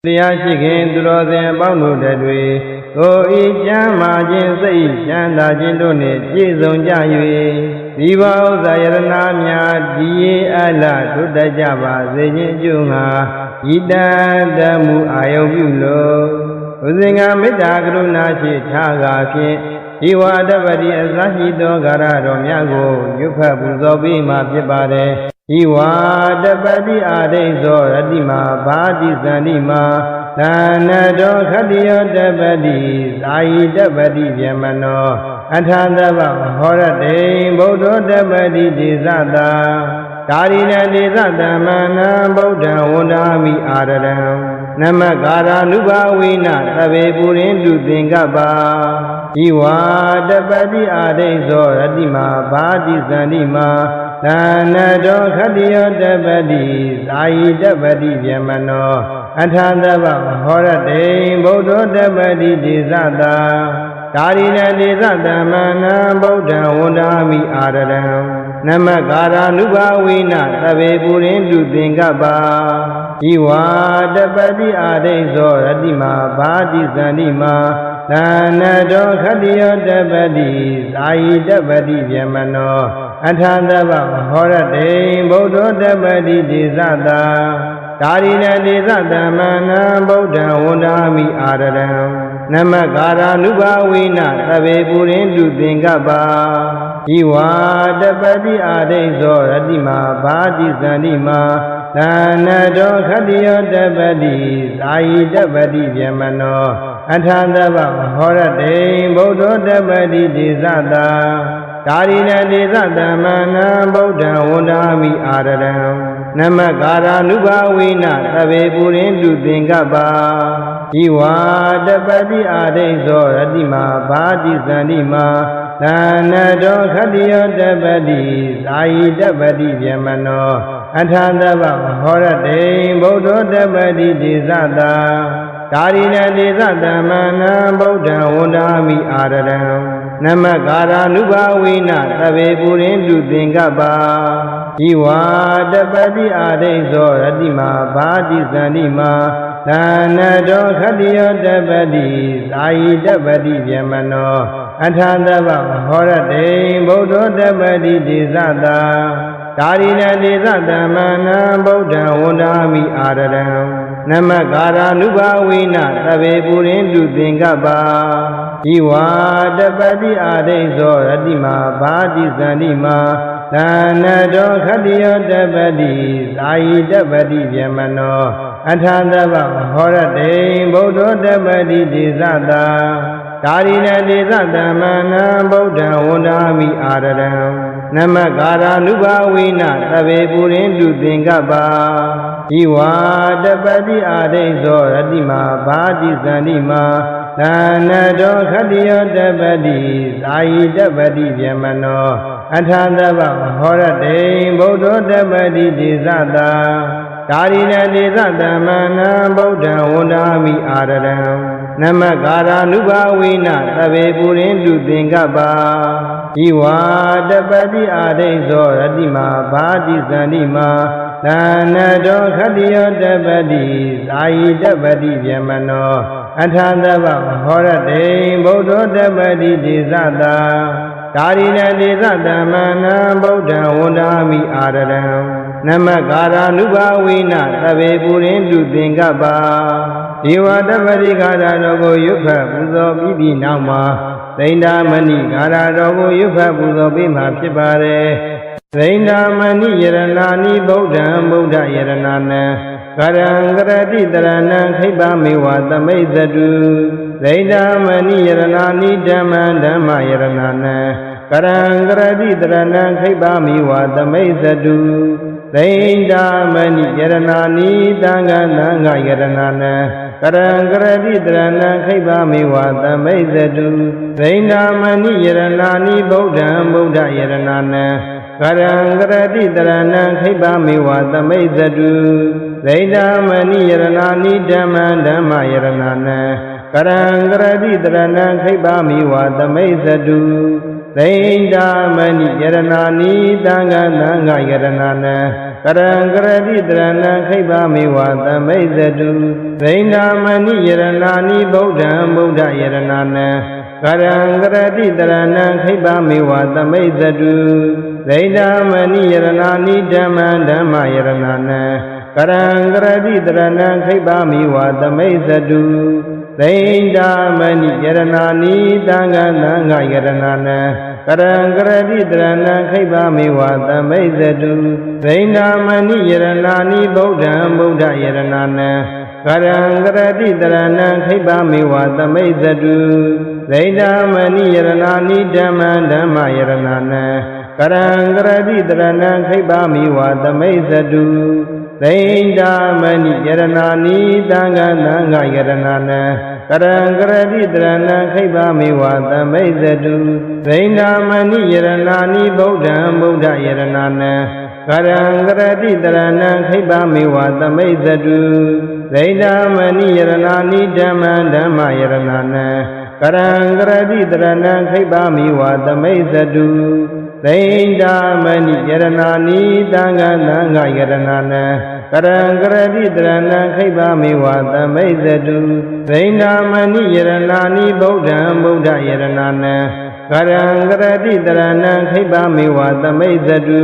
တရားရှိခင်သူတော်စင်ပေါင်းတို့တွေကိုဤကျမ်းမာခြင်းစိတ်ချမ်းသာခြင်းတို့နှင့်ပြည့်စုံကြ၍ဒီဘဥစ္စာယရနာများဒီအလထွတ်တတ်ကြပါစေခြင်းအကျိုးငှာဤတန်တမှုအာယုပြုလို့ဘုဇင်္ဂမေတ္တာကရုဏာရှိထားကားဖြင့်ဒီဝါဒပတိအစရှိသောဂရတော်များကိုရွတ်ဖတ်ပူဇော်ပေးမှာဖြစ်ပါတယ်ဤဝါဒပတိအာဒိသောရတိမာဘာတိသန္တိမာသာနတောခတ္တိယောတပတိသာယိတပတိဗျမနောအထာသဗ္ဗဟောရတေဗုဒ္ဓောတပတိဒေသတာဒါရိဏဒေသတမနံဗုဒ္ဓံဝန္ဒာမိအာရရံနမကာရာနုဘာဝိနသဗ္ဗေပုရိန္တုသင်္ကပ္ပဤဝါတပတိအာဒိသောရတိမာဘာတိသန္တိမာသာနတောခတ္တိယောတပတိသာယိတပတိဗျမနောအထာသဗ္ဗဟောရတေဗုဒ္ဓောတပတိဒေသတာဒါရိဏဒေသတမနံဗုဒ္ဓံဝန္ဒာမိအာရရံနမကာရာနုဘာဝိနသဗ္ဗေပုရိန္တုသင်္ကပ္ပဤဝါတပတိအာဒိသောရတိမာဘာတိသန္တိမာသာနတောခတ္တိယောတပတိသာယိတပတိဗျမနောအထာသဗ္ဗဟောရတေဗုဒ္ဓောတပတိဒေသတာဒါရိဏဒေသတမနံဗုဒ္ဓံဝန္ဒာမိအာရရံနမကာရာနုဘာဝိနသဗ္ဗေပုရိန္တုသင်္ကပ္ပဤဝါတပတိအာဒိသောရတိမာဘာတိသန္တိမာသာနတောခတ္တိယောတပတိသာယိတပတိဗျမနောအထာသဗ္ဗဟောရတေဗုဒ္ဓောတပတိဒေသတာဒါရိဏဒေသတမနံဗုဒ္ဓံဝန္ဒာမိအာရရံနမကာရာနုဘာဝိနသဗ္ဗေပုရိန္တုသင်္ကပ္ပဤဝါတပတိအာဒိသောရတိမာဘာတိသန္တိမာသာနတောခတ္တိယောတပတိသာယိတပတိဗျမနောအထာသဗ္ဗဟောရတေဗုဒ္ဓောတပတိဒေသတာဒါရိဏဒေသတမနံဗုဒ္ဓံဝန္ဒာမိအာရရံနမကာရာနုဘာဝိနသဗ္ဗေပုရိန္တုသင်္ကပ္ပဤဝါတပတိအာဒိသောရတိမာဘာတိသန္တိမာသာနတောခတ္တိယောတပတိသာယိတပတိဗျမနောအထာသဗ္ဗဟောရတေဗုဒ္ဓောတပတိဒေသတာဒါရိဏဒေသတမနံဗုဒ္ဓံဝန္ဒာမိအာရရံနမကာရာနုဘာဝိနသဗ္ဗေပုရိန္တုသင်္ကပ္ပဤဝါတပတိအာဒိသောရတိမာဘာတိသန္တိမာသာနတောခတ္တိယောတပတိသာယိတပတိဗျမနောအထာသဗ္ဗဟောရတေဗုဒ္ဓောတပတိဒေသတာဒါရိဏဒေသတမနံဗုဒ္ဓံဝန္ဒာမိအာရရံနမကာရာနုဘာဝိနသဗ္ဗေပုရိန္တုသင်္ကပ္ပဤဝါတပတိအာဒိသောရတိမာဘာတိသန္တိမာသာနတောခတ္တိယောတပတိသာယိတပတိဗျမနောအထာသဗ္ဗဟောရတေဗုဒ္ဓောတပတိဒေသတာဒါရိဏဒေသတမနံဗုဒ္ဓံဝန္ဒာမိအာရရံနမကာရာနုဘာဝိနသဗ္ဗေပုရိန္တုသင်္ကပ္ပဤဝါတပတိအာဒိသောရတိမာဘာတိသန္တိမာသာနတောခတ္တိယောတပတိသာယိတပတိဗျမနောအထာသဗ္ဗဟောရတေဗုဒ္ဓောတပတိဒေသတာဒါရိဏဒေသတမနံဗုဒ္ဓံဝန္ဒာမိအာရရံနမကာရာနုဘာဝိနသဗ္ဗေပုရိန္တုသင်္ကပ္ပဒီဝါတပတိဂါရတော်ကိုရွတ်ဖတ်ပူဇော်ပြီးပြီးနောက်မှာသိန္ဒာမဏိဂါရတော်ကိုရွတ်ဖတ်ပူဇော်ပေးမှာဖြစ်ပါတယ်သိန္ဒာမဏိယရဏာနိဗုဒ္ဓံဗုဒ္ဓယရဏနံကရံကရတိတရဏံခိဗ္ဗမေဝသမိတ်သတုသိန္ဒာမဏိယရဏာနိဓမ္မံဓမ္မယရဏနံကရံကရတိတရဏံခိဗ္ဗမေဝသမိတ်သတုသိန္ဒာမဏိယရဏာနိသံဃံသံဃယရဏနံကရံကရတိတရဏံခိဗ္ဗမေဝသမိတ်သတုသိန္ဒာမဏိယရဏာနိဗုဒ္ဓံဗုဒ္ဓယရဏနံကရံကရတိတရဏံခိဗ္ဗမေဝသမိတ်သတုသိန္ဒာမဏိယရဏာနိဓမ္မံဓမ္မယရဏနံကရံကရတိတရဏံခိဗ္ဗမေဝသမိတ်သတုသိန္ဒာမဏိယရဏာနိသံဃံသံဃယရဏနံ Karang Karati Dharana Khaibami Vata Maizatu Zaindamani Yaranani Bodham Buddha Yaranana Karang Karati Dharana Khaibami Vata Maizatu Zaindamani Yaranani Dhamma Dhamma Yaranana Karang Karati Dharana Khaibami Vata Maizatu Zaindamani Yaranani Danga Danga Yaranana Karang Karati Dharana Khaibami Vata Maizatu Zaindamani Yaranani Bodham Buddha Yaranana Karang Karati Dharana Khaibami Vata Maizatu Zaindamani Yaranani Dhamma Dhamma Yaranana Karang Karati Dharana Khaibami Vata Maizatu Zaindamani Yaranani Danga Danga Yaranana Karang Karati Dharana Khaibami Vata Maizatu Zaindamani Yaranani Bodham Buddha Yaranana Karang Karati Dharana Khaibami Vata Maizatu Zaindamani Yaranani Dhamma Dhamma Yaranana Karang Karati Dharana Khaibami Vata Maizatu Zaindamani Yaranani Danga Danga Yaranana Karang Karati Dharana Khaibami Vata Maizatu Zaindamani Yaranani Bodham Buddha Yaranana Karang Karati Dharana Khaibami Vata Maizatu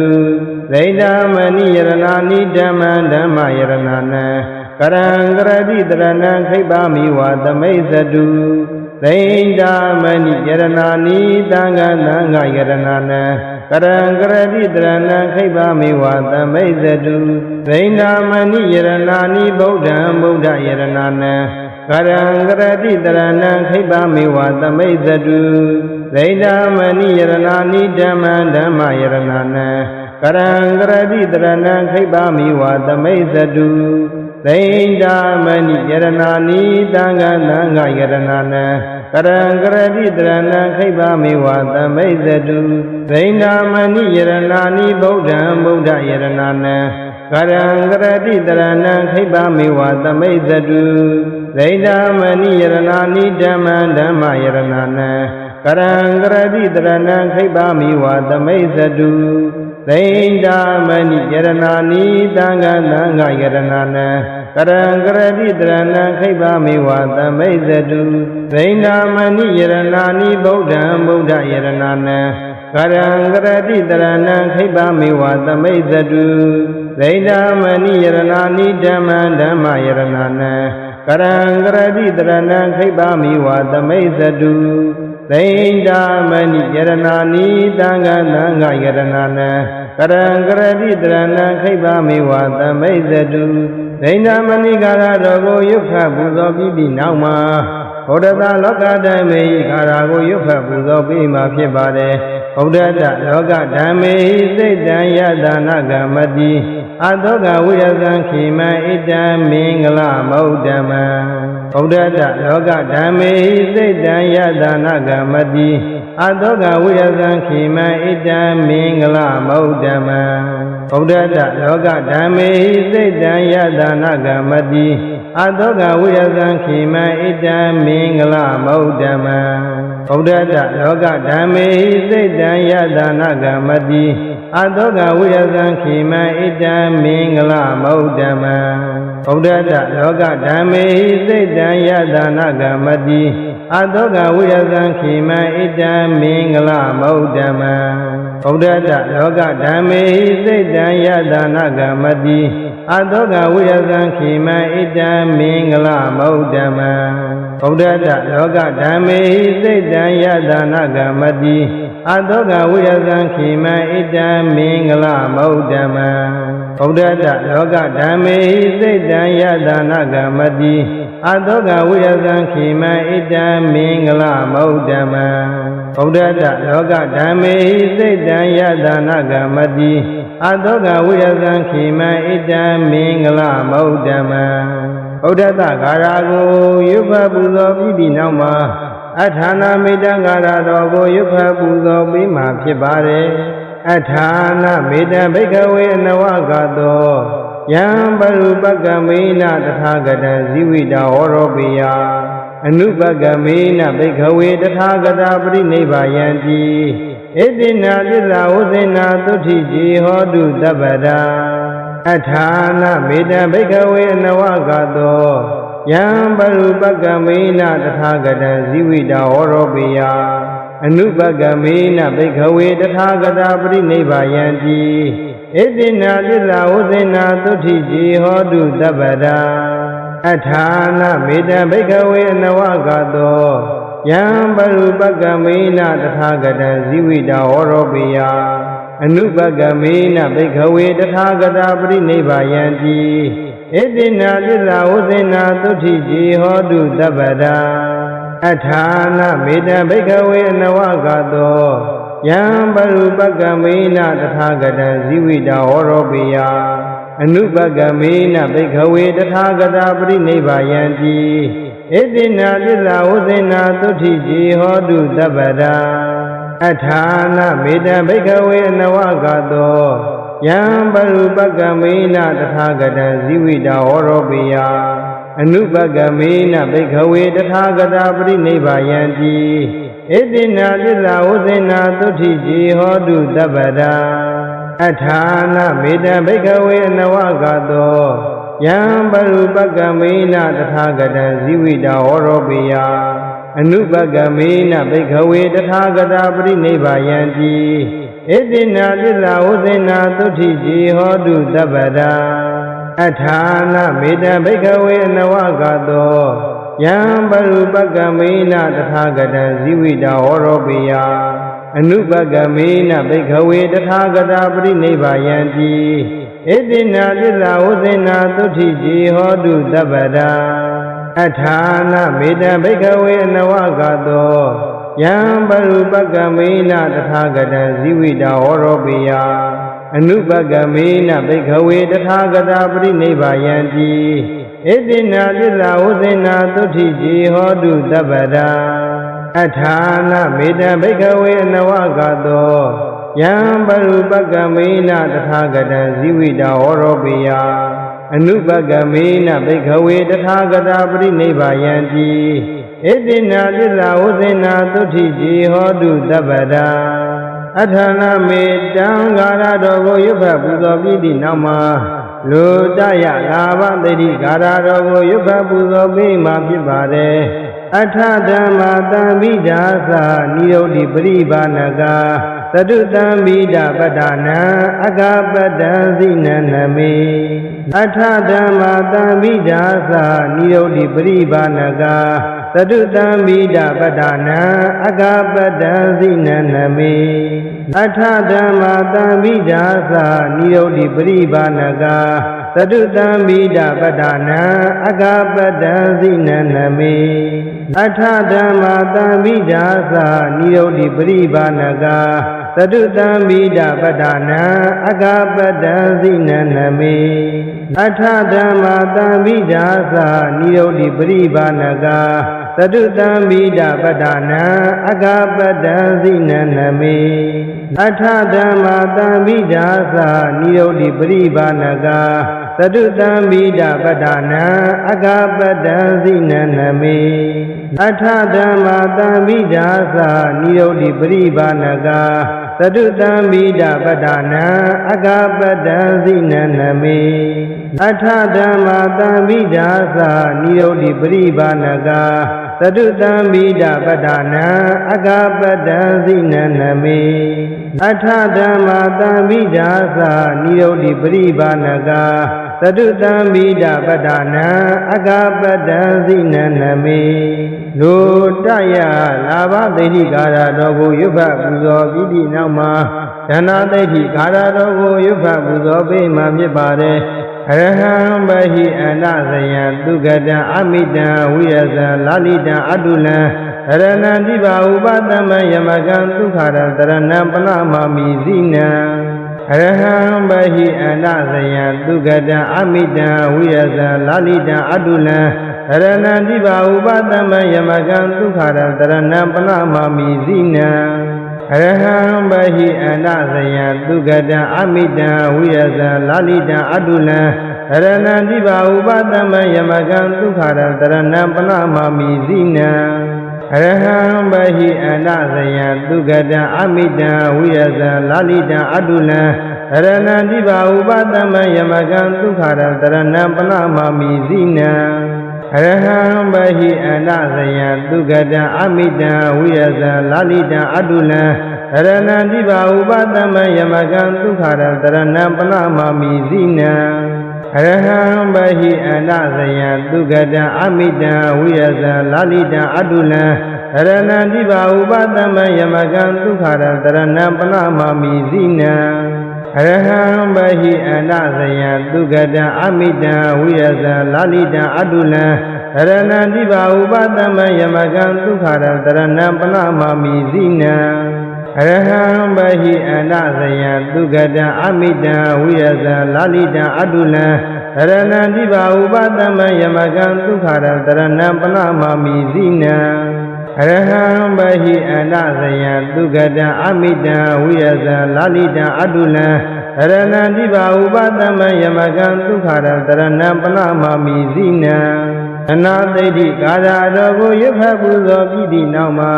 Zaindamani Yaranani Dhamma Dhamma Yaranana Karang Karati Dharana Khaibami Vata Maizatu Zaindamani Yaranani Danga Danga Yaranana Karang Karati Dharana Khaibami Vata Maizatu Zaindamani Yaranani Bodham Buddha Yaranana Karang Karati Dharana Khaibami Vata Maizatu Zaindamani Yaranani Dhamma Dhamma Yaranana Karang Karati Dharana Khaibami Vata Maizatu Zaindamani Yaranani Danga Danga Yaranana Karang Karati Dharana Khaibami Vata Maizatu Zaindamani Yaranani Bodham Buddha Yaranana Karang Karati Dharana Khaibami Vata Maizatu Zaindamani Yaranani Dhamma Dhamma Yaranana Karang Karati Dharana Khaibami Vata Maizatu Zaindamani Yaranani Danga Danga Yaranana Karang Karati Dharana Khaibami Vata Maizatu Zaindamani Yaranani Bodham Buddha Yaranana Karang Karati Dharana Khaibami Vata Maizatu Zaindamani Yaranani Dhamma Dhamma Yaranana Karang Karati Dharana Khaibami Vata Maizatu Zaindamani Yaranani Danga Danga Yaranana Karang Karati Dharana Khaibami Vata Maizatu Zaindamani Kara Rogo Yukha Buzo Bibi Nauma Bodhata Loka Dhammi Kara Go Yukha Buzo Bima Phibare Bodhata Loka Dhammi Saitan Yadana Gamati Adoga Virasan Khima Ita Mingala Maudama Bodhata Loka Dhammi Saitan Yadana Gamati Adoga Virasan Khima Ita Mingala Maudama Bodhata Loka Dhammi Saitan Yadana Gamati Adoga Virasan Khima Ita Mingala Maudama Bodhata Loka Dhammi Saitan Yadana Gamati Adoga Virasan Khima Ita Mingala Maudama Bodhata Loka Dhammi Saitan Yadana Gamati Adoga Virasan Khima Ita Mingala Maudama Bodhata Loka Dhammi Saitan Yadana Gamati Adoga Virasan Khima Ita Mingala Maudama Bodhata Loka Dhammi Saitan Yadana Gamati Adoga Virasan Khima Ita Mingala Maudama Bodhata Loka Dhammi Saitan Yadana Gamati Adoga Virasan Khima Ita Mingala Maudama Bodhata Loka Dhammi Saitan Yadana Gamati Adoga Virasan Khima Ita Mingala Maudama Bodhata Karago Yukha Buzo Bibi Nauma Athana Medangara Rogo Yukha Buzo Bima Phibare Athana Meda Bhikkhave Navagato Yam Barupagamena Tathagata Zivita Oropiya Anupagamena Bhikkhave Tathagata Parinibbāyanti Edina Lila Usena Tuthiji Hodu Tabada အထာနာမေတ္တဘိက္ခဝေအနဝကသောယံပရုပကမေနတထာဂတံဇိဝိတာဟောရောပိယအနုပကမေနဘိက္ခဝေတထာဂတာပရိနိဗ္ဗာယံတိဣတိနာသစ္စာဝဇ္ဇနာသုဋ္ဌိတိဟောတုတပ္ပဒါအထာနာမေတ္တဘိက္ခဝေအနဝကသောယံပရုပကမေနတထာဂတံဇိဝိတာဟောရောပိယအနုပကမေနဘိက္ခဝေတထာဂတာပရိနိဗ္ဗာယံတိဣတိနာသစ္စာဝဇ္ဇနာသုဋ္ဌိတိဟောတုတပ္ပဒါအထာနာမေတ္တဘိက္ခဝေအနဝကသောယံပရုပကမေနတထာဂတံဇိဝိတာဟောရောပိယအနုပကမေနဘိက္ခဝေတထာဂတာပရိနိဗ္ဗာယံတိဣတိနာသစ္စာဝဇ္ဇနာသုဋ္ဌိတိဟောတုတပ္ပဒါအထာနာမေတ္တဘိက္ခဝေအနဝကသောယံပရုပကမေနတထာဂတံဇိဝိတာဟောရောပိယအနုပကမေနဘိက္ခဝေတထာဂတာပရိနိဗ္ဗာယံတိဣတိနာသစ္စာဝဇ္ဇနာသုဋ္ဌိတိဟောတုတပ္ပဒါအထာနာမေတ္တဘိက္ခဝေအနဝကသောယံပရုပကမေနတထာဂတံဇိဝိတာဟောရောပိယအနုပကမေနဘိက္ခဝေတထာဂတာပရိနိဗ္ဗာယံတိဣတိနာသစ္စာဝဇ္ဇနာသုဋ္ဌိတိဟောတုတပ္ပဒါအထာနာမေတ္တဘိက္ခဝေအနဝကသောယံပရုပကမေနတထာဂတံဇိဝိတာဟောရောပိယအနုပကမေနဘိက္ခဝေတထာဂတာပရိနိဗ္ဗာယံတိဣတိနာသစ္စာဝဇ္ဇနာသုဋ္ဌိတိဟောတုတပ္ပဒါအထာနာမေတ္တဘိက္ခဝေအနဝကသောယံပရုပကမေနတထာဂတံဇိဝိတာဟောရောပိယအနုပကမေနဘိက္ခဝေတထာဂတာပရိနိဗ္ဗာယံတိဣတိနာသစ္စာဝဇ္ဇနာသုဋ္ဌိတိဟောတုတပ္ပဒါအထာနာမေတ္တဘိက္ခဝေအနဝကသောယံပရုပကမေနတထာဂတံဇိဝိတာဟောရောပိယအနုပကမေနဘိက္ခဝေတထာဂတာပရိနိဗ္ဗာယံတိဣတိနာသစ္စာဝဇ္ဇနာသုဋ္ဌိတိဟောတုတပ္ပဒါအထာနာမေတ္တံဂါရတော်ကိုရွတ်ဖတ်ပူဇော်ပြီးသည့်နောက်မှာလူတရလာဘသိတိဂါရတော်ကိုရွတ်ဖတ်ပူဇော်ပြီးမှဖြစ်ပါတယ်အထဓမ္မတံမိဒာသနိယုတ်တိပရိပါဏကသတုတံမိဒပတ္တနာအကပတ္တံဇိနနမေအထဓမ္မတံမိဒာသနိယုတ်တိပရိပါဏကသတုတံမိဒပတ္တနာအကပတ္တံဇိနနမေအထဓမ္မတံမိဒာသနိယုတ်တိပရိပါဏကသတုတံမိဒပတ္တနာအကပတ္တံဇိနနမေအထဓမ္မတံမိဒာသနိယုတ်တိပရိပါဏကသတုတံမိဒပတ္တနာအကပတ္တံဇိနနမေအထဓမ္မတံမိဒာသနိယုတ်တိပရိပါဏကသတုတံမိဒပတ္တနာအကပတ္တံဇိနနမေအထဓမ္မတံမိဒာသနိယုတ်တိပရိပါဏကသတုတံမိဒပတ္တနာအကပတ္တံဇိနနမေအထဓမ္မတံမိဒာသနိယုတ်တိပရိပါဏကသတုတံမိဒပတ္တနာအကပတ္တံဇိနနမေအထဓမ္မတံမိဒာသနိယုတ်တိပရိပါဏကသတုတံမိဒပတ္တနာအကပတ္တံဇိနနမေအထဓမ္မတံမိဒာသနိယုတ်တိပရိပါဏကသတုတံမိဒပတ္တနာအကပတ္တံဇိနနမေလူတရလာဘသိတိဂါရတော်ကိုရွတ်ဖတ်ပူဇော်ပြီးသည့်နောက်မှာဒါနသိတိဂါရတော်ကိုရွတ်ဖတ်ပူဇော်ပေးမှဖြစ်ပါတယ်အရဟံဘဟိအန္တဇယံသုဂတံအမိတံဝိရဇံလာလိတံအတုလံရဏံတိဘာဥပသမ္မယမကံဒုက္ခရံတရဏံပနမမိဇိနံအရဟံဘဟိအန္တဇယံသုဂတံအမိတံဝိရဇံလာလိတံအတုလံရဏံတိဘာဥပသမ္မယမကံဒုက္ခရံတရဏံပနမမိဇိနံအရဟံဘဟိအန္တဇယံသုဂတံအမိတံဝိရဇံလာလိတံအတုလံရဏံတိဘာဥပသမ္မယမကံဒုက္ခရံတရဏံပနမမိဇိနံအရဟံဘဟိအန္တဇယံသုဂတံအမိတံဝိရဇံလာလိတံအတုလံရ ရဏံတိဘာဥပသမယမကံဒုက္ခရတရဏံပနမမိဇိနံအရဟံဘဟိအန္တဇယံဒုက္ကတံအမိတံဝိရဇံလာလိတံအတုလံရဏံတိဘာဥပသမယမကံဒုက္ခရတရဏံပနမမိဇိနံအရဟံဘဟိအန္တဇယံဒုက္ကတံအမိတံဝိရဇံလာလိတံအတုလံရဏံတိဘာဥပသမယမကံဒုက္ခရတရဏံပနမမိဇိနံအရဟံဘဟိအန္တဇယံဒုက္ကတံအမိတံဝိရဇံလာလိတံအတုလံရဏံတိဘာဥပသမယမကံဒုက္ခရတရဏံပနမမိဇိနံအရဟံဘဟိအန္တဇယံဒုက္ကတံအမိတံဝိရဇံလာလိတံအတုလံရဏံတိဘာဥပသမယမကံဒုက္ခရတရဏံပနမမိဇိနံအရဟံဘဟိအန္တဇယံဒုက္ကတံအမိတံဝိရဇံလာလိတံအတုလံရဏံတိဘာဥပသမယမကံဒုက္ခရတရဏံပနမမိဇိနံအနာသိတိကာရတော်ကိုရွတ်ဖတ်ပူဇော်ပြီးသည့်နောက်မှာ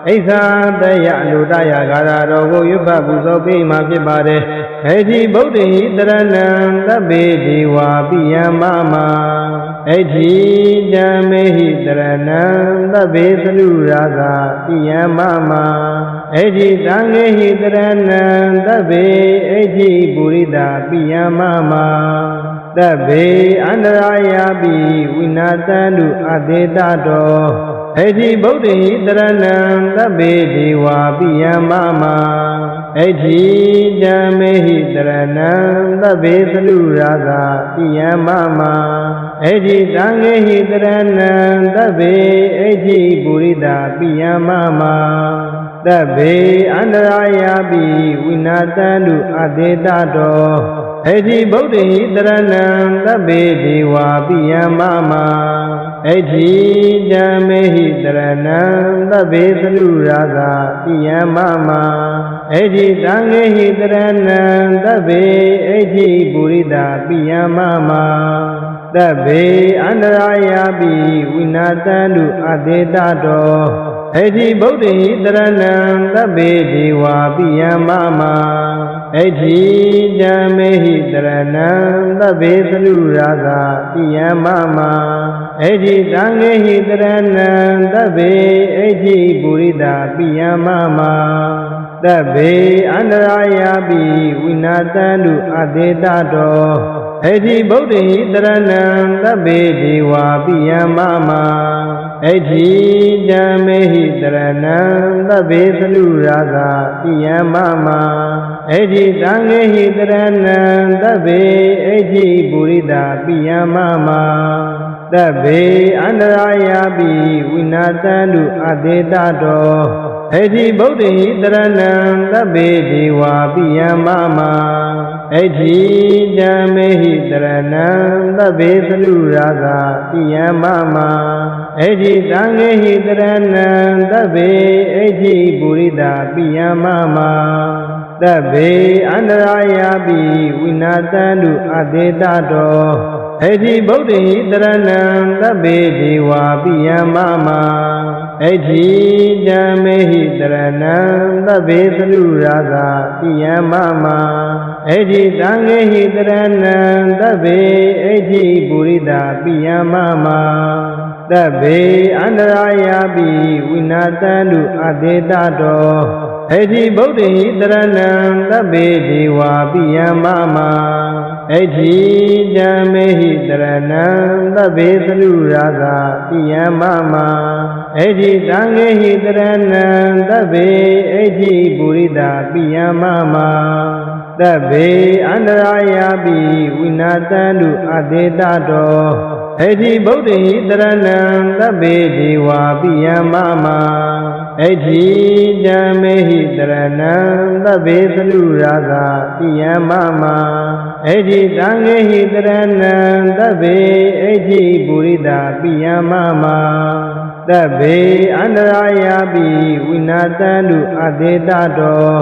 ဣစ္ဆာတယလူတယကာရတော်ကိုရွတ်ဖတ်ပူဇော်ပြီးမှဖြစ်ပါတယ်။ဣတိဗုဒ္ဓဟိတရဏံသဗ္ဗေဒေဝပိယမမဣတိဓမ္မေဟိတရဏံသဗ္ဗေသလူရာဇာပိယမမဣတိသံဃေဟိတရဏံသဗ္ဗေဣတိပုရိသပိယမမသဗ္ဗေအန္တရာယပိဝိနာတန္တုအတေတတောဣတိဗုဒ္ဓဟိတရဏံသဗ္ဗေဒေဝပိယမမဣတိဓမ္မေဟိတရဏံသဗ္ဗေသလူရာဇာပိယမမဣတိသံဃေဟိတရဏံသဗ္ဗေဣတိပုရိသပိယမမသဗ္ဗေအန္တရာယပိဝိနာတန္တုအတေတတောဣတိဗုဒ္ဓဟိတရဏံသဗ္ဗေဒေဝပိယမမဣတိဓမ္မေဟိတရဏံသဗ္ဗေသလူရာဇာပိယမမဣတိသံဃေဟိတရဏံသဗ္ဗေဣတိပုရိသပိယမမသဗ္ဗေအန္တရာယပိဝိနာတန္တုအတေတတောဣတိဗုဒ္ဓဟိတရဏံသဗ္ဗေဒေဝပိယမမဣတိဓမ္မေဟိတရဏံသဗ္ဗေသလူရာဇာပိယမမဣတိသံဃေဟိတရဏံသဗ္ဗေဣတိပုရိသပိယမမသဗ္ဗေအန္တရာယပိဝိနာတန္တုအတေတတောဣတိဗုဒ္ဓဟိတရဏံသဗ္ဗေဒေဝပိယမမဣတိဓမ္မေဟိတရဏံသဗ္ဗေသလူရာဇာပိယမမဣတိသံဃေဟိတရဏံသဗ္ဗေဣတိပုရိသပိယမမသဗ္ဗေအန္တရာယပိဝိနာတန္တုအတေတတောဣတိဗုဒ္ဓဟိတရဏံသဗ္ဗေဒေဝပိယမမဣတိဓမ္မေဟိတရဏံသဗ္ဗေသလူရာဇာပိယမမဣတိသံဃေဟိတရဏံသဗ္ဗေဣတိပုရိသပိယမမသဗ္ဗေအန္တရာယပိဝိနာတန္တုအတေတတောဣတိဗုဒ္ဓဟိတရဏံသဗ္ဗေဒေဝပိယမမဣတိဓမ္မေဟိတရဏံသဗ္ဗေသလူရာဇာပိယမမဣတိသံဃေဟိတရဏံသဗ္ဗေဣတိပုရိသပိယမမသဗ္ဗေအန္တရာယပိဝိနာတန္တုအတေတတောဣတိဗုဒ္ဓဟိတရဏံသဗ္ဗေဒေဝပိယမမဣတိဓမ္မေဟိတရဏံသဗ္ဗေသလူရာဇာပိယမမဣတိသံဃေဟိတရဏံသဗ္ဗေဣတိပုရိသပိယမမသဗ္ဗေအန္တရာယပိဝိနာတန္တုအတေတတောဣတိဗုဒ္ဓဟိတရဏံသဗ္ဗေဒေဝပိယမမဣတိဓမ္မေဟိတရဏံသဗ္ဗေသလူရာဇာပိယမမဣတိသံဃေဟိတရဏံသဗ္ဗေဣတိပုရိသပိယမမသဗ္ဗေအန္တရာယပိဝိနာတန္တုအတေတတော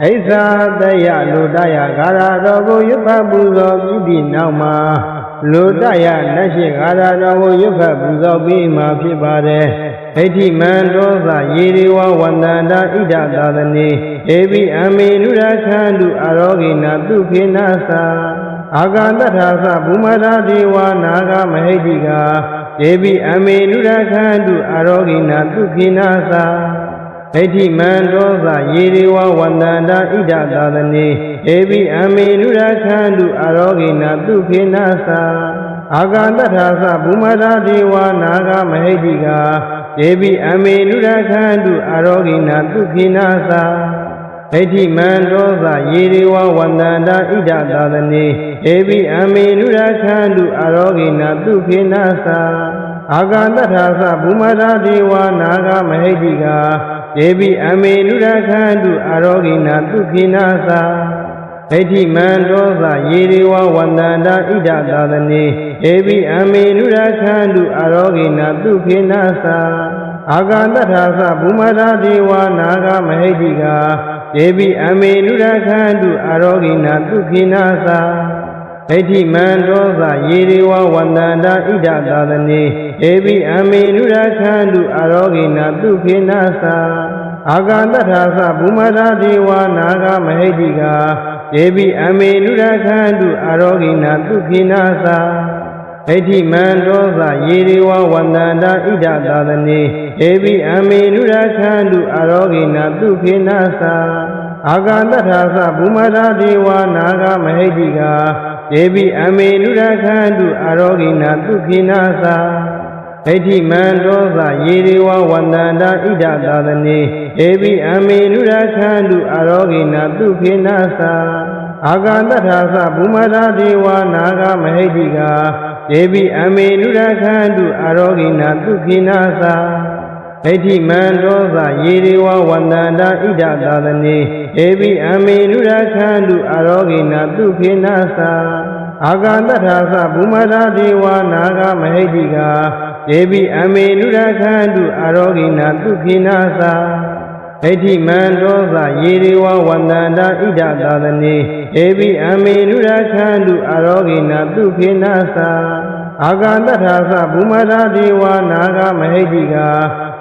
ဣစ္ဆာတယလူတယကာရတော်ကိုရွတ်ဖတ်ပူဇော်ပြီးသည့်နောက်မှာဣ လူတရလက်ရှိဂါရတော်ကိုရုပ်ခတ်ပူဇော်ပြီးမှဖြစ်ပါတယ်ဣတိမံဒောသယေရိဝဝန္တန္တာဣဒသာသနေဧဘိအမေနုရခန္တုအာရောဂိနာသူခေနသာအာဂန္တထာသဘုမရာဒေဝနာဂမဟိတိကာဧဘိအမေနုရခန္တုအာရောဂိနာသူခေနသာဣတိမံဒောသယေရိဝဝန္တန္တာဣဒသာသနေဧဘိအမေနုရခန္တုအာရောဂိနာသူခေနသာအာဂန္တထာသဘုမရာဒေဝနာဂမဟိတိကာဧဘိအမေနုရခန္တုအာရောဂိနာသူခေနသာဣတိမံဒောသယေရိဝဝန္တန္တာဣဒသာသနေဧဘိအမေနုရခန္တုအာရောဂိနာသူခေနသာအာဂန္တထာသဘုမရာဒေဝနာဂမဟိတိကာဧဘိအမေနုရခန္တုအာရောဂိနာသူခေနသာဣတိမံဒောသယေရိဝဝန္တန္တာဣဒသာသနေဧဘိအမေနုရခန္တုအာရောဂိနာသူခေနသာအာဂန္တထာသဘုမရာဒေဝနာဂမဟိတိကာဧဘိအမေနုရခန္တုအာရောဂိနာသူခေနသာဣတိမံဒောသယေရိဝဝန္တန္တာဣဒသာသနေဧဘိအမေနုရခန္တုအာရောဂိနာသူခေနသာအာဂန္တထာသဘုမရာဒေဝနာဂမဟိတိကာဧဘိအမေနုရခန္တုအာရောဂိနာသူခေနသာဣတိမံဒောသယေရိဝဝန္တန္တာဣဒသာသနေဧဘိအမေနုရခန္တုအာရောဂိနာသူခေနသာအာဂန္တထာသဘုမရာဒေဝနာဂမဟိတိကာဧဘိအမေနုရခန္တုအာရောဂိနာသူခေနသာဣတိမံဒောသယေရိဝဝန္တန္တာဣဒသာသနေဧဘိအမေနုရခန္တုအာရောဂိနာသူခေနသာအာဂန္တထာသဘုမရာဒေဝနာဂမဟိတိကာဧဘိအမေနုရခန္တုအာရောဂိနာသူခေနသာဣတိမံဒောသယေရိဝဝန္တန္တာဣဒသာသနေဧဘိအမေနုရခန္တုအာရောဂိနာသူခေနသာအာဂန္တထာသဘုမရာဒေဝနာဂမဟိတိကာဧဘိအမေနုရခန္တုအာရောဂိနာသူခေနသာဣတိမံဒောသယေရိဝဝန္တန္တာဣဒသာသနေဧဘိအမေနုရခန္တုအာရောဂိနာသူခေနသာအာဂန္တထာသဘုမရာဒေဝနာဂမဟိတိကာ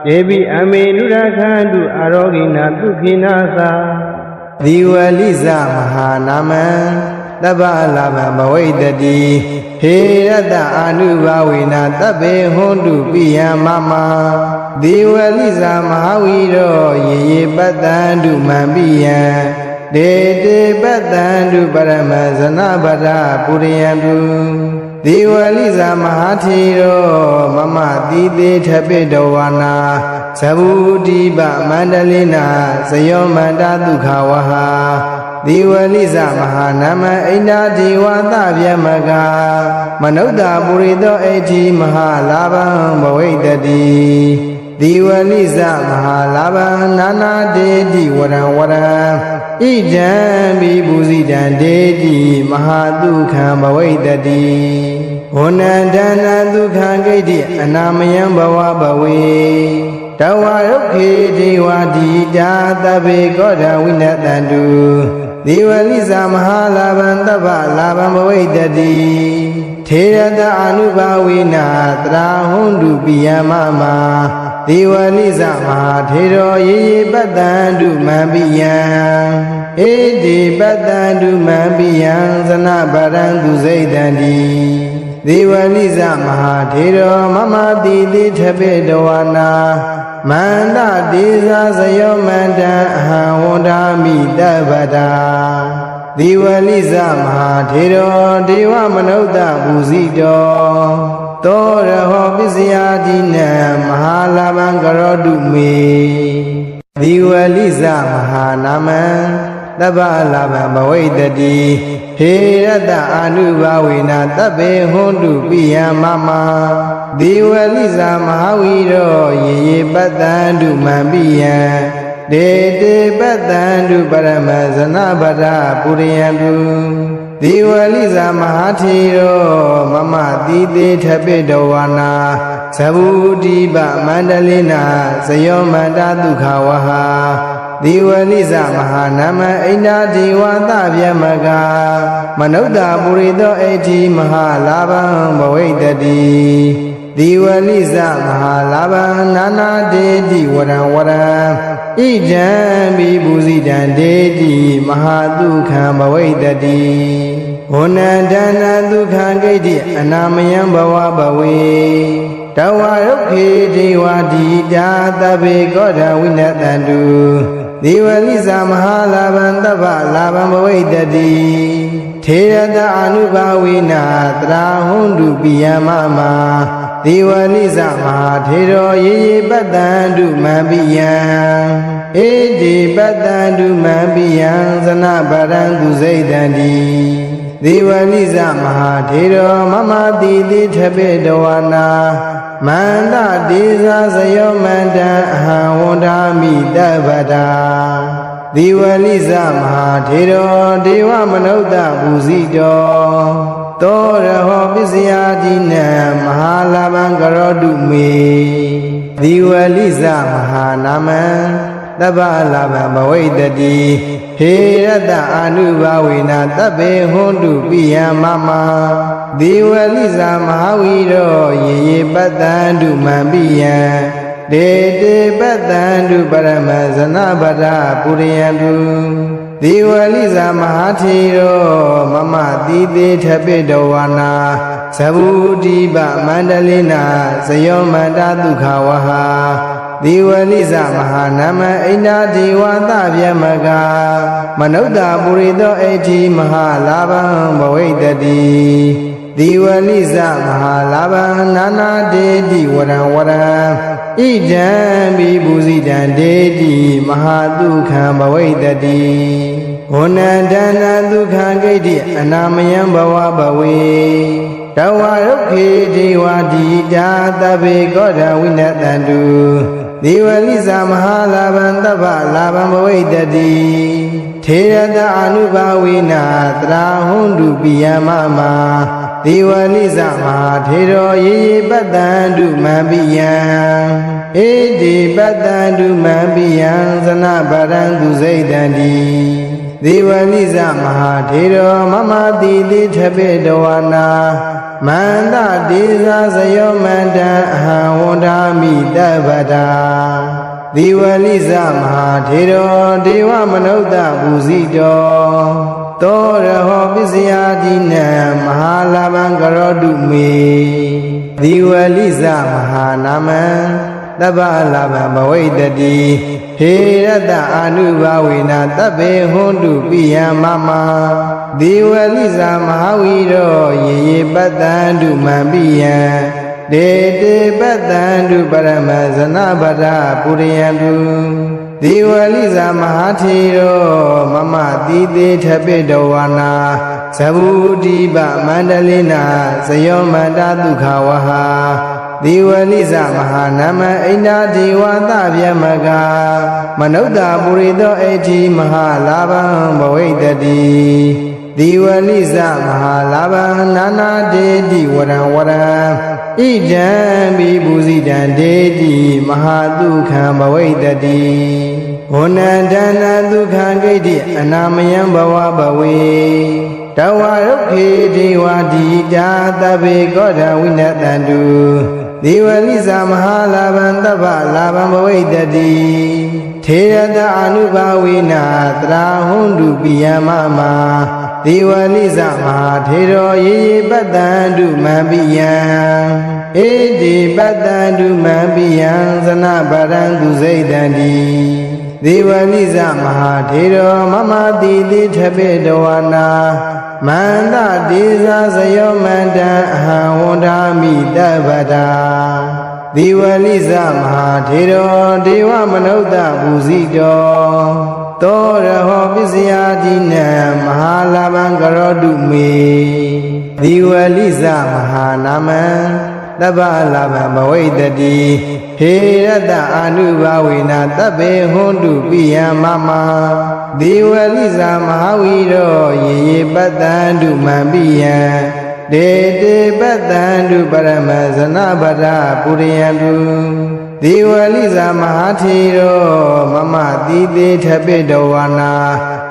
ဧဘိအမေနုရခန္တုအာရောဂိနာသူခေနသာဒီဝလိဇမဟာနာမံတဗ္ဗလာဗံဘဝိတတိဟေရတအာနုဘာဝေနတဗ္ဗေဟွန်တုပိယမမဒီဝလိဇမဟာဝီရောယေယေပတ္တန္တုမံပိယံဒေတေပတ္တန္တုပရမဇနဗရပုရိယံတုဒီဝလိဇမဟာထေရောမမတိတေထပိတဝနာသဗုတိပမန္တလိနာဇယောမန္တဒုက္ခဝဟာဒီဝလိဇမဟာနာမအိန္ဒာဒီဝသဗျမကမနုဿပုရိသောအဋ္ဌိမဟာလာဗံဘဝိတတိဒီဝလိဇမဟာလာဗံနာနာဒေတိဝရံဝရံဣဒံဘိဘူဇိတံဒေတိမဟာဒုက္ခံဘဝိတတိဝဏ္ဏဒန္နဒုက္ခံဂိဋ္ဌိအနာမယံဘဝဘဝေတဝရုခေဒေဝတိတာသဗ္ဗေကောဓဝိနတန္တုဒီဝလိဇမဟာလာဗံတဗ္ဗလာဗံဘဝိတတိထေရတအာနုဘာဝေနတရာဟွန်တုပိယမမဒီဝလိဇမဟာထေရောယေယေပတ္တန္တုမံပိယံဧတိပတ္တန္တုမံပိယံဇနဗရံသူစိတ်တံတိဒီဝလိဇမဟာထေရောမမတိတိထပိတဝနာမန္တဒေဇာဇယောမန္တံအဟံဝန္ဒာမိတဗ္ဗတာဒီဝလိဇမဟာထေရောဒေဝမနုဿဘူဇိတောသောရဟောပစ္စယတိနံမဟာလာဗံကရောတုမေဒီဝလိဇမဟာနာမံတဗ္ဗလာဗံဘဝိတတိဟေရတအာနုဘာဝေနတဗ္ဗေဟွန်တုပိယမမဒီဝလိဇမဟာဝီရောယေယေပတ္တန္တုမံပိယံဒေတေပတ္တန္တုပရမဇနဗရပုရိယံတုဒီဝလိဇမဟာထေရောမမတိတေထပိတဝနာသဗုတိပမန္တလိနာဇယောမန္တဒုက္ခဝဟာ ဒီဝလိဇမဟာနာမအိန္ဒာဒီဝသဗျမကမနုဿပုရိသောအဋ္ဌိမဟာလာဘံဘဝိတတိဒီဝလိဇမဟာလာဘံနာနာဒေတိဝရံဝရံဣဒံဘိဘူဇိတံဒေတိမဟာဒုက္ခံဘဝိတတိဝနန္တနာဒုက္ခံဂိတိအနာမယံဘဝဘဝေတဝရုခေဒေဝတိတာသဗ္ဗေကောဓဝိနတန္တုဒီဝလိဇမဟာလာဘံတဗ္ဗလာဘံဘဝိတတိထေရတအနုဘာဝိနာတရာဟွန်တုပိယမမဒီဝလိဇမဟာထေရောယေယေပတ္တန္တုမံပိယံဧတိပတ္တန္တုမံပိယံသနဗရံသူစိတ်တံတိဒီဝလိဇမဟာထေရောမမတိတိထပိတဝနာမန္တဒေဇာဇယောမန္တံအဟံဝန္တာမိတဗ္ဗတာဒီဝလိဇမဟာထေရောဒေဝမနုဿဘူဇိတောသောရဟောပစ္စယတိနံမဟာလာဘံကရောတုမေဒီဝလိဇမဟာနာမံတဗ္ဗလာဘံဘဝိတတိဟေရတအာနုဘာဝေနာတဗ္ဗေဟွန်တုပိယမမဒီဝလိဇမဟာဝီရောယေယေပတ္တန္တုမံပိယံဒေတေပတ္တန္တုပရမဇနဗဒပုရိယံတုဒီဝလိဇမဟာထေရောမမတိတိထပိတဝနာသဗ္ဗုတိပမန္တလိနာဇယောမန္တဒုက္ခဝဟာဒီဝလိဇမဟာနာမအိန္ဒာဒီဝသဗျမကမနုဿပုရိသောအဋ္ဌိမဟာလာဘံဘဝိတတိဒီဝလိဇမဟာလာဘံနာနာဒေတိဝရံဝရံဣဒံဘိဘူဇိတံဒေတိမဟာဒုက္ခံဘဝိတတိဝနန္တနာဒုက္ခံဂိတိအနာမယံဘဝဘဝေတဝရုခေဒေဝတိတာသဗ္ဗေကောဓဝိနတန္တုဒီဝလိဇမဟာလာဘံတဗ္ဗလာဘံဘဝိတတိထေရတအနုဘာဝိနာတရာဟွန်တုပိယမမဒီဝလိဇမဟာထေရောယေယေပတ္တန္တုမံပိယံဧတိပတ္တန္တုမံပိယံသနဗရံသူစိတ်တံတိဒီဝလိဇမဟာထေရောမမတိတိထပိတဝနာမန္တဒေဇာဇယောမန္တံအဟံဝန္တာမိတဗ္ဗတာဒီဝလိဇမဟာထေရောဒေဝမနုဿဘူဇိတောသောရဟောပစ္စယတိနံမဟာလာဘံကရောတုမေဒီဝလိဇမဟာနာမံတဗ္ဗလာဘံဘဝိတတိဟေရတအာနုဘာဝေနာတဗ္ဗေဟွန်တုပိယမမဒီဝလိဇမဟာဝီရောယေယေပတ္တန္တုမံပိယံဒေတေပတ္တန္တုပရမဇနဗဒပုရိယံတုဒီဝလိဇမဟာထေရောမမတိတိထပိတဝနာသဗ္ဗုတိပမန္တလိနာဇယောမန္တဒုက္ခဝဟာဒီဝလိဇမဟာနာမအိန္ဒာဒီဝသဗျမကမနုဿပုရိသောအဋ္ဌိမဟာလာဘံဘဝိတတိဒီဝလိဇမဟာလာဘံနာနာဒေတိဝရံဝရံဣဒံဘိဘူဇိတံဒေတိမဟာဒုက္ခံဘဝိတတိဝနန္တနာဒုက္ခံဂိတိအနာမယံဘဝဘဝေတဝရုခေဒေဝတိတာသဗ္ဗေကောဓဝိနတန္တုဒီဝလိဇမဟာလာဘံတဗ္ဗလာဘံဘဝိတတိထေရတအနုဘာဝိနာတရာဟွန်တုပိယမမဒီဝလိဇမဟာထေရောယေယေပတ္တန္တုမံပိယံဧတိပတ္တန္တုမံပိယံသနဗရံသူစိတ်တံတိဒီဝလိဇမဟာထေရောမမတိတိထပိတဝနာမန္တဒေဇာဇယောမန္တံအဟံဝန္တာမိတဗ္ဗတာဒီဝလိဇမဟာထေရောဒေဝမနုဿဘူဇိတောသောရဟောပစ္စယတိနံမဟာလာဘံကရောတုမေဒီဝလိဇမဟာနာမံတဗ္ဗလာဘံဘဝိတတိဟေရတအာနုဘာဝေနာတဗ္ဗေဟွန်တုပိယမမဒီဝလိဇမဟာဝီရောယေယေပတ္တန္တုမံပိယံ ဒေတေပတ္တံတုပရမဇနဗဒပုရိယံတုဒီဝလိဇာမဟာထေရောမမတိတေထပိတဝါနာ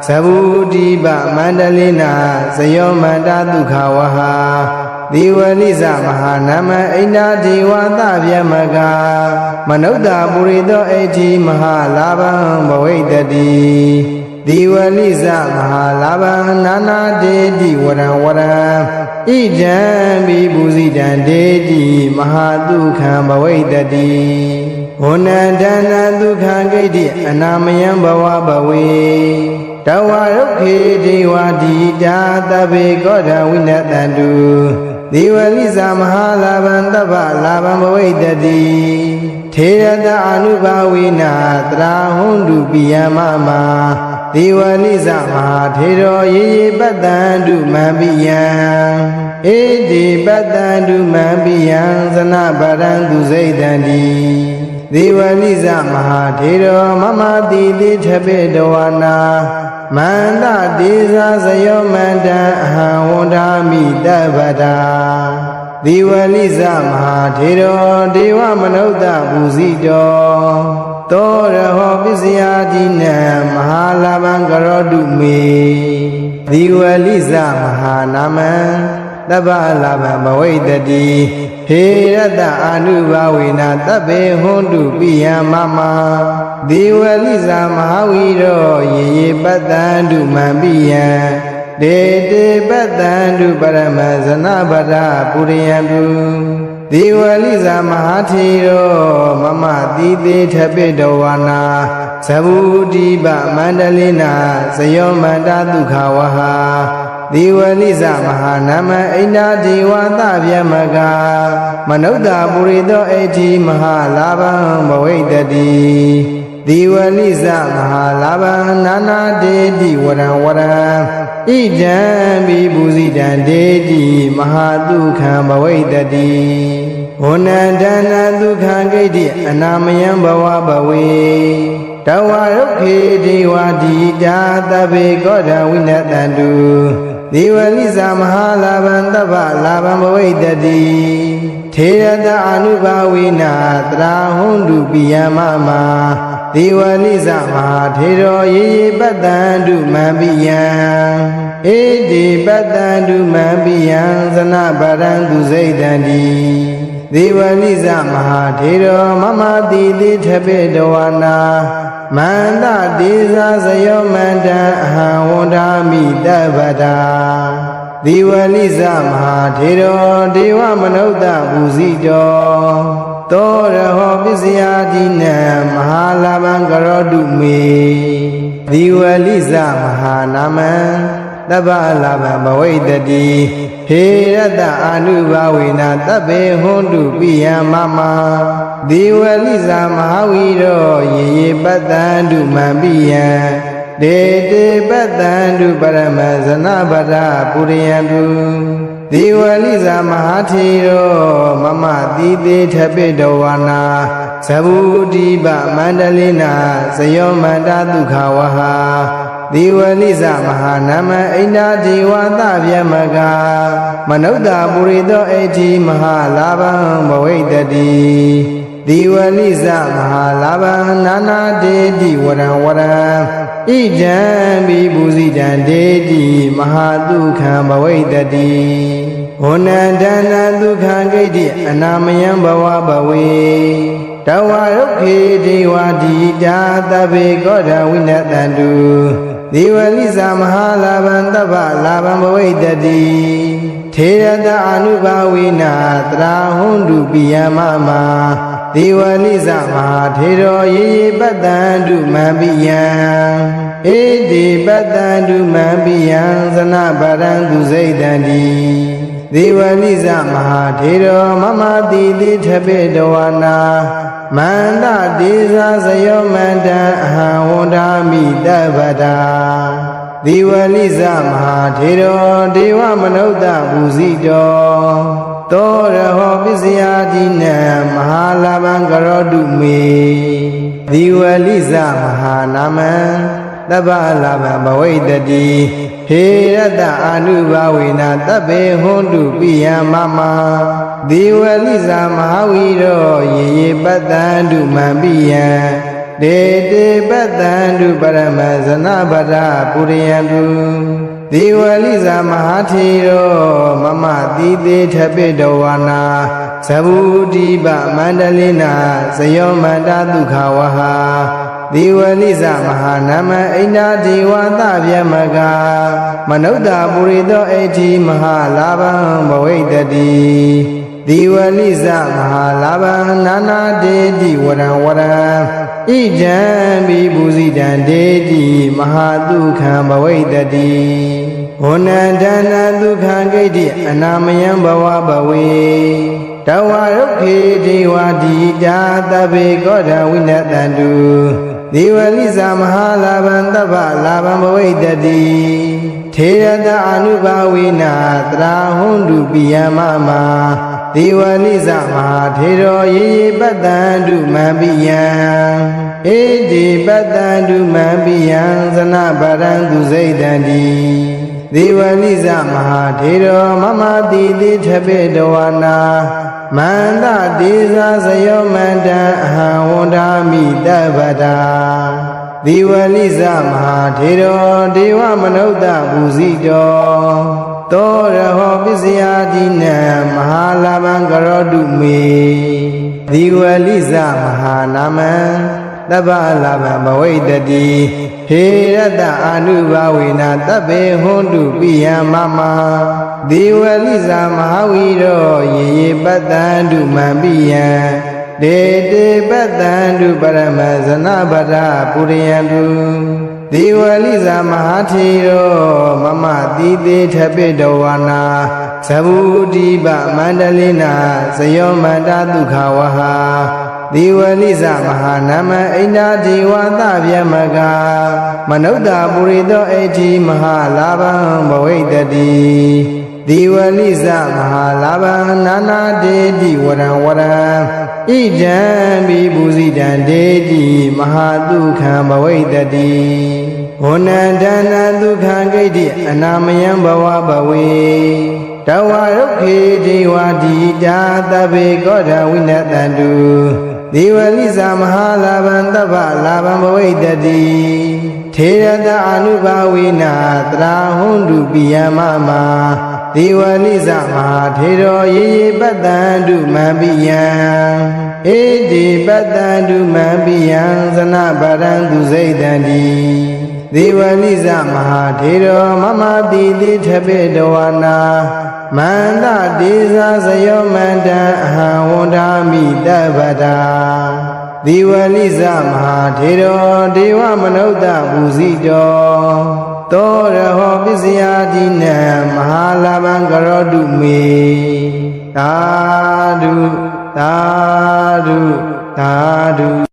သဗုတိပမန္တလိနာဇယောမန္တဒုက္ခဝဟာဒီဝလိဇာမဟာနမအိန္ဒာဒေဝသဗျမကမနုဿပုရိသောအဋ္ဌိမဟာလာဘံဘဝိတတိဒီဝလိဇမဟာလာဘံနာနာဒေတိဝရံဝရံဣဒံဘိပုဇိတံဒေတိမဟာဒုက္ခံဘဝိတတိဝနန္တနာဒုက္ခံဂိတိအနာမယံဘဝဘဝေတဝရုခေဒေဝတိတာတဗေကောဓဝိနတန္တုဒီဝလိဇမဟာလာဘံတဗ္ဗလာဘံဘဝိတတိထေရတအနုဘာဝိနာတရာဟွန်တုပိယမမဒီဝလိဇမဟာထေရောယေယေပတ္တံတုမံပိယံဧတိပတ္တံတုမံပိယံသနဗရံသူစိတ်တံတိဒီဝလိဇမဟာထေရောမမတိတိထပိတဝနာမန္တဒေဇာဇယောမန္တံအဟံဝန္ဒာမိတဗ္ဗတာဒီဝလိဇမဟာထေရောဒေဝမနုဿပူဇိတောသောရဟောပစ္စယတိနံမဟာလာဘံကရောတုမေဒီဝလိဇမဟာနာမံတဗ္ဗလာဘံဘဝိတတိဟေရတအာနုဘာဝေနာတဗ္ဗေဟွန်တုပိယမမဒီဝလိဇမဟာဝီရောယေယေပတ္တံတုမံပိယံဒေတေပတ္တံတုပရမဇနဗဒပုရိယံတုဒီဝလိဇမဟာထေရောမမတိတေထပိတဝါနာသဗုတိပမန္တလိနာဇယောမန္တဒုက္ခဝဟာဒီဝလိဇမဟာနမအိန္ဒာဒေဝသဗျမကမနုဿပုရိသောအဋ္ဌိမဟာလာဘံဘဝိတတိဒီဝလိဇမဟာလာဘံနာနာဒေတိဝရံဝရံဣဒံဘိပုဇိတံဒေတိမဟာဒုက္ခံဘဝိတတိဝနန္တနာဒုက္ခံဂိတိအနာမယံဘဝဘဝေတဝရုခေဒေဝတိတာတဗေကောဓဝိနတန္တုဒီဝလိဇမဟာလာဘံတဗ္ဗလာဘံဘဝိတတိထေရတအနုဘာဝိနာတရာဟွန်တုပိယမမဒီဝလိဇမဟာထေရောယေယေပတ္တံတုမံပိယံဧတိပတ္တံတုမံပိယံသနဗရံသူစိတ်တံတိဒီဝလိဇမဟာထေရောမမတိတိထပိတဝါနာမန္တဒေဇာဇယောမန္တံအဟံဝန္ဒာမိတဗ္ဗတာဒီဝလိဇမဟာထေရောဒေဝမနုဿပူဇိတောသောရဟောပစ္စယတိနံမဟာလာဘံကရောတုမေဒီဝလိဇမဟာနာမံတဗ္ဗလာဘံဘဝိတတိဟေရတအာနုဘာဝေနာတဗ္ဗေဟွန်တုပိယမမဒီဝလိဇမဟာဝီရောယေယေပတ္တံတုမံပိယံဒေတေပတ္တံတုပရမဇနဗဒပုရိယံတုဒီဝလိဇမဟာထေရောမမတိတေထပိတဝါနာသဗုတိပမန္တလိနာဇယောမန္တဒုက္ခဝဟာဒီဝလိဇမဟာနမအိန္ဒာဒေဝသဗျမကမနုဿပုရိသောအဋ္ဌိမဟာလာဘံဘဝိတတိဒီဝလိဇမဟာလာဘံနာနာဒေတိဝရံဝရံဣဒံဘိပုဇိတံဒေတိမဟာဒုက္ခံဘဝိတတိဝနန္တနာဒုက္ခံဂိတိအနာမယံဘဝဘဝေတဝရုခေဒေဝတိတာတဗေကောဓဝိနတန္တုဒီဝလိဇမဟာလာဘံတဗ္ဗလာဘံဘဝိတတိထေရတအနုဘာဝိနာတရာဟွန်တုပိယမမဒီဝလိဇမဟာထေရောယေယေပတ္တံတုမံပိယံဧတိပတ္တံတုမံပိယံသနဗရံသူစိတ်တံတိဒီဝလိဇမဟာထေရောမမတိတိထပိတဝါနာမန္တဒေဇာဇယောမန္တံအဟံဝန္ဒာမိတဗ္ဗတာဒီဝလိဇမဟာထေရောဒေဝမနုဿပူဇိတောသောရဟောပစ္စယတိနံမဟာလာဘံကရောတုမေဒီဝလိဇမဟာနာမံတ တဗ္ဗလာဗံဘဝိတတိဟေရတအာနုဘာဝေနတဗ္ဗေဟွန်တုပိယမမဒေဝလိဇာမဟာဝီရောယေယေပတ္တန္တုမံပိယံဒေတေပတ္တန္တုပရမဇနဗဒပုရိယံတုဒေဝလိဇာမဟာထေရောမမတိတေထပိတဝနာသဗ္ဗုတိပမန္တလိနာဇယောမန္တဒုက္ခဝဟာဒေဝလိဇမဟာနာမအိန္ဒာဒေဝသဗျမကမနုဿပုရိသောအဋ္ဌိမဟာလာဗံဘဝိတတိဒေဝလိဇမဟာလာဗံနာနာဒေတိဝရံဝရံဣဒံဘိဘူဇိတံဒေတိမဟာဒုက္ခံဘဝိတတိဝနန္တနာဒုက္ခံဂိတိအနာမယံဘဝဘဝေတဝရုခေဒေဝတိတာတဗ္ဗေကောဓဝိနတန္တုဒေဝလိဇမဟာလာဗံတဗ္ဗလာဗံဘဝိတတိထေရတအာနုဘာဝေနတရာဟွန်တုပိယမမဒေဝလိဇမဟာထေရောယေယေပတ္တန္တုမံပိယံဧတိပတ္တန္တုမံပိယံသနဗရံသူစိတ်တံတိဒေဝလိဇမဟာထေရောမမတိတိထပိတဝနာမန္တဒေဇာဇယောမန္တအဟံဝန္ဒာမိတဗ္ဗတာဒေဝလိဇမဟာထေရောဒေဝမနုဿဘူဇိတောသောရဟောပစ္စယတိနံမဟာလာဗံကရောတုမေဒေဝလိဇမဟာနာမံတဗ္ဗလာဗံဘဝိတတိဟေရတအာနုဘာဝေနတဗ္ဗေဟွန်တုပိယမမဒေဝလိဇမဟာဝီရောယေယေပတ္တန္တုမံပိယံဒေတေပတ္တန္တုပရမဇနဗဒပုရိယံတုဒေဝလိဇမဟာထေရောမမတိတေထပိတဝနာသဗ္ဗုတိပမန္တလိနာဇယောမန္တဒုက္ခဝဟာဒေဝလိဇမဟာနာမအိန္ဒာဒေဝသဗျမကမနုဿပုရိသောအဋ္ဌိမဟာလာဗံဘဝိတတိဒေဝလိဇမဟာလာဗံနာနာဒေတိဝရံဝရံဣဒံဘိဘူဇိတံဒေတိမဟာဒုက္ခံဘဝိတတိဝနန္တနာဒုက္ခံဂိတိအနာမယံဘဝဘဝေတဝရုခေဒေဝတိတာတဗ္ဗေကောဓဝိနတန္တုဒေဝလိဇမဟာလာဗံတဗ္ဗလာဗံဘဝိတတိထေရတအာနုဘာဝေနတရာဟွန်တုပိယမမဒေဝလိဇမဟာထေရောယေယေပတ္တန္တုမံပိယံဧတိပတ္တန္တုမံပိယံသနဗရံသူစိတ်တံတိဒေဝလိဇမဟာထေရောမမတိတိထပိတဝနာမန္တဒေဇာဇယောမန္တအဟံဝန္ဒာမိတဗ္ဗတာဒေဝလိဇမဟာထေရောဒေဝမနုဿဘူဇိတောသောရဟောပစ္စယတိနံမဟာလာဗံကရောတုမေသာဓုသာဓုသာဓု